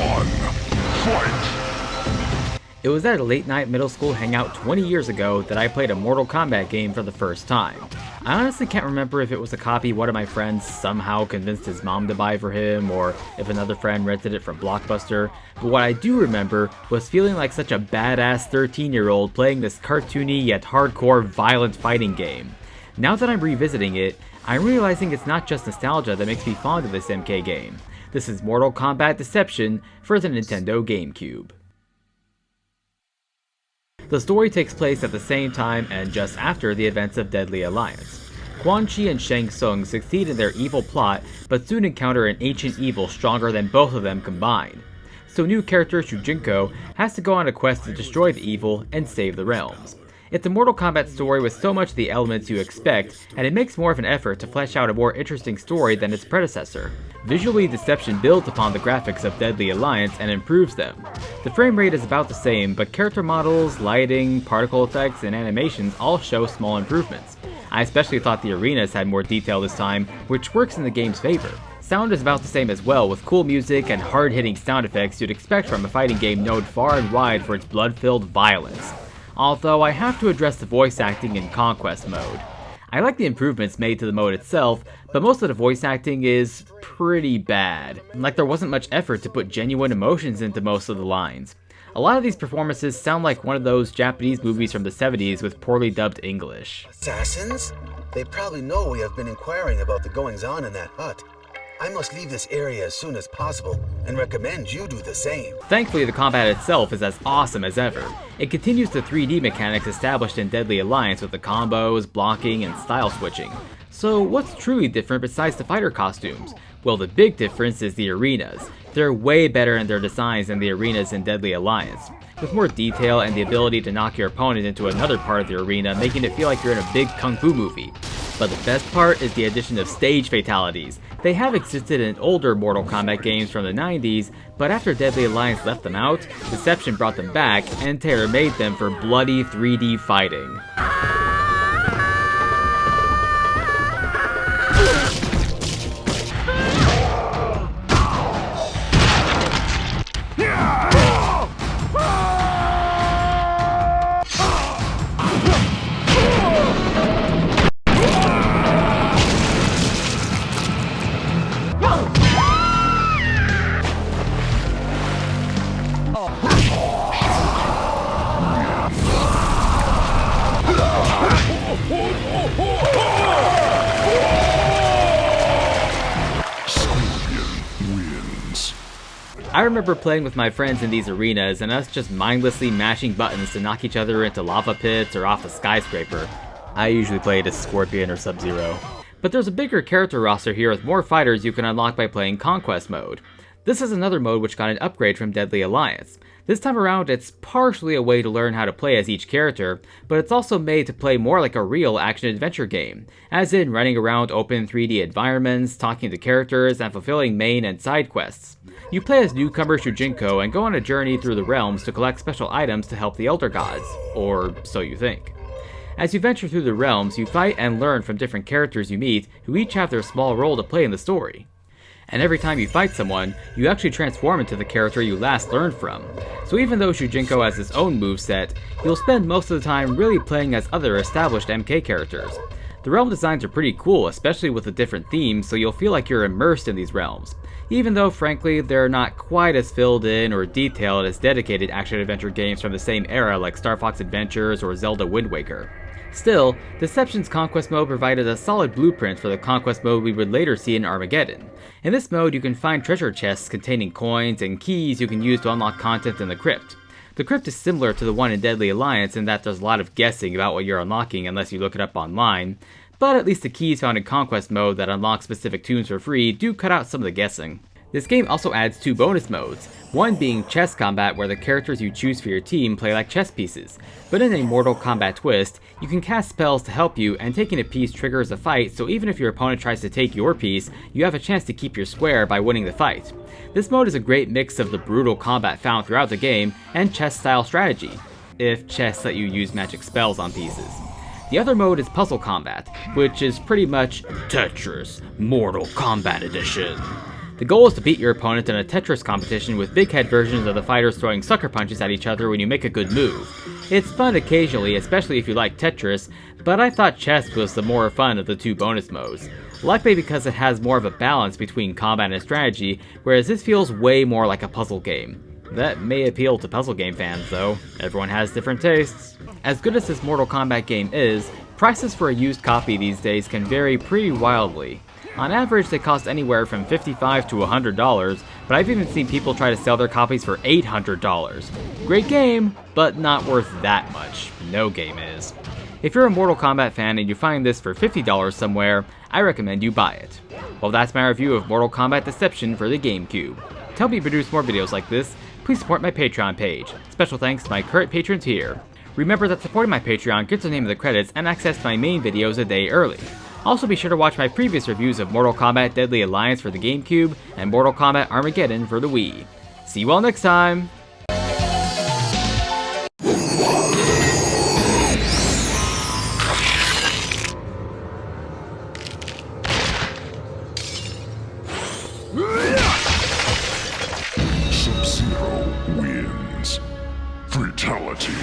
one, fight! It was at a late night middle school hangout 20 years ago that I played a Mortal Kombat game for the first time. I honestly can't remember if it was a copy one of my friends somehow convinced his mom to buy for him, or if another friend rented it from Blockbuster, but what I do remember was feeling like such a badass 13-year-old playing this cartoony yet hardcore violent fighting game. Now that I'm revisiting it, I'm realizing it's not just nostalgia that makes me fond of this MK game. This is Mortal Kombat Deception for the Nintendo GameCube. The story takes place at the same time and just after the events of Deadly Alliance. Quan Chi and Shang Tsung succeed in their evil plot, but soon encounter an ancient evil stronger than both of them combined. So new character Shujinko has to go on a quest to destroy the evil and save the realms. It's a Mortal Kombat story with so much of the elements you expect, and it makes more of an effort to flesh out a more interesting story than its predecessor. Visually, Deception builds upon the graphics of Deadly Alliance and improves them. The frame rate is about the same, but character models, lighting, particle effects, and animations all show small improvements. I especially thought the arenas had more detail this time, which works in the game's favor. Sound is about the same as well, with cool music and hard-hitting sound effects you'd expect from a fighting game known far and wide for its blood-filled violence. Although I have to address the voice acting in Conquest mode. I like the improvements made to the mode itself, but most of the voice acting is pretty bad. Like there wasn't much effort to put genuine emotions into most of the lines. A lot of these performances sound like one of those Japanese movies from the 70s with poorly dubbed English. Assassins? They probably know we have been inquiring about the goings-on in that hut. I must leave this area as soon as possible, and recommend you do the same. Thankfully, the combat itself is as awesome as ever. It continues the 3D mechanics established in Deadly Alliance with the combos, blocking, and style switching. So what's truly different besides the fighter costumes? Well, the big difference is the arenas. They're way better in their designs than the arenas in Deadly Alliance, with more detail and the ability to knock your opponent into another part of the arena, making it feel like you're in a big kung fu movie. But the best part is the addition of stage fatalities. They have existed in older Mortal Kombat games from the 90s, but after Deadly Alliance left them out, Deception brought them back and tailor-made them for bloody 3D fighting. I remember playing with my friends in these arenas and us just mindlessly mashing buttons to knock each other into lava pits or off a skyscraper. I usually played as Scorpion or Sub-Zero. But there's a bigger character roster here with more fighters you can unlock by playing Conquest mode. This is another mode which got an upgrade from Deadly Alliance. This time around, it's partially a way to learn how to play as each character, but it's also made to play more like a real action-adventure game, as in running around open 3D environments, talking to characters, and fulfilling main and side quests. You play as newcomer Shujinko and go on a journey through the realms to collect special items to help the Elder Gods, or so you think. As you venture through the realms, you fight and learn from different characters you meet, who each have their small role to play in the story. And every time you fight someone, you actually transform into the character you last learned from. So even though Shujinko has his own moveset, you'll spend most of the time really playing as other established MK characters. The realm designs are pretty cool, especially with the different themes, so you'll feel like you're immersed in these realms. Even though, frankly, they're not quite as filled in or detailed as dedicated action-adventure games from the same era like Star Fox Adventures or Zelda Wind Waker. Still, Deception's Conquest mode provided a solid blueprint for the Conquest mode we would later see in Armageddon. In this mode, you can find treasure chests containing coins and keys you can use to unlock content in the crypt. The crypt is similar to the one in Deadly Alliance in that there's a lot of guessing about what you're unlocking unless you look it up online, but at least the keys found in Conquest mode that unlock specific tombs for free do cut out some of the guessing. This game also adds 2 bonus modes, one being chess combat where the characters you choose for your team play like chess pieces, but in a Mortal Kombat twist, you can cast spells to help you and taking a piece triggers a fight, so even if your opponent tries to take your piece, you have a chance to keep your square by winning the fight. This mode is a great mix of the brutal combat found throughout the game and chess-style strategy, if chess let you use magic spells on pieces. The other mode is Puzzle Combat, which is pretty much Tetris Mortal Kombat Edition. The goal is to beat your opponent in a Tetris competition with big head versions of the fighters throwing sucker punches at each other when you make a good move. It's fun occasionally, especially if you like Tetris, but I thought chess was the more fun of the two bonus modes. Likely because it has more of a balance between combat and strategy, whereas this feels way more like a puzzle game. That may appeal to puzzle game fans though, everyone has different tastes. As good as this Mortal Kombat game is, prices for a used copy these days can vary pretty wildly. On average, they cost anywhere from $55 to $100, but I've even seen people try to sell their copies for $800. Great game, but not worth that much. No game is. If you're a Mortal Kombat fan and you find this for $50 somewhere, I recommend you buy it. Well, that's my review of Mortal Kombat Deception for the GameCube. To help me produce more videos like this, please support my Patreon page. Special thanks to my current patrons here. Remember that supporting my Patreon gets the name of the credits and access to my main videos a day early. Also be sure to watch my previous reviews of Mortal Kombat Deadly Alliance for the GameCube and Mortal Kombat Armageddon for the Wii. See you all next time! Sub-Zero wins. Fatality.